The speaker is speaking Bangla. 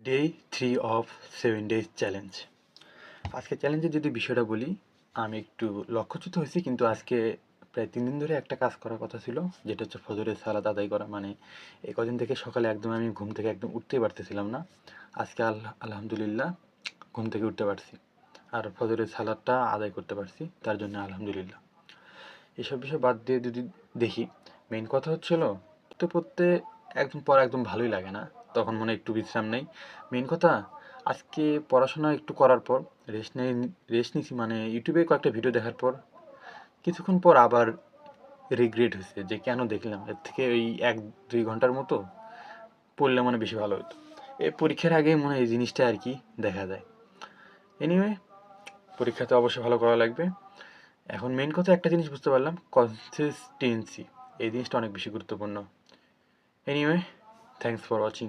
Day 3 of 7 days challenge. আজকে চ্যালেঞ্জের যদি বিষয়টা বলি, আমি একটু লক্ষ্যচ্যুত হয়েছি, কিন্তু আজকে প্রায় 3 দিন ধরে একটা কাজ করার কথা ছিল, যেটা হচ্ছে ফজরের সালাত আদায় করা। মানে এই কদিন থেকে সকালে একদম আমি ঘুম থেকে একদম উঠতেই পারতেছিলাম না। আজকে আলহামদুলিল্লাহ ঘুম থেকে উঠতে পারছি, আর ফজরের সালাতটা আদায় করতে পারছি, তার জন্য আলহামদুলিল্লাহ। এসব বিষয় বাদ দিয়ে যদি দেখি, মেইন কথা হচ্ছিল তো পড়তে একদম ভালোই লাগে না, তখন মনে হয় একটু বিশ্রাম নেই। মেইন কথা, আজকে পড়াশোনা একটু করার পর রেস্ট নিছি, মানে ইউটিউবে কয়েকটা ভিডিও দেখার পর কিছুক্ষণ পর আবার রিগ্রেট হয়েছে যে কেন দেখলাম, এর থেকে ওই 1-2 ঘন্টার মতো পড়লে মনে বেশি ভালো হতো। এই পরীক্ষার আগে মনে হয় এই জিনিসটা আর কি দেখা যায়। এনিওয়ে, পরীক্ষাতে অবশ্যই ভালো করা লাগবে। এখন মেইন কথা একটা জিনিস বুঝতে পারলাম, কনসিস্টেন্সি, এই জিনিসটা অনেক বেশি গুরুত্বপূর্ণ। Anyway, thanks for watching.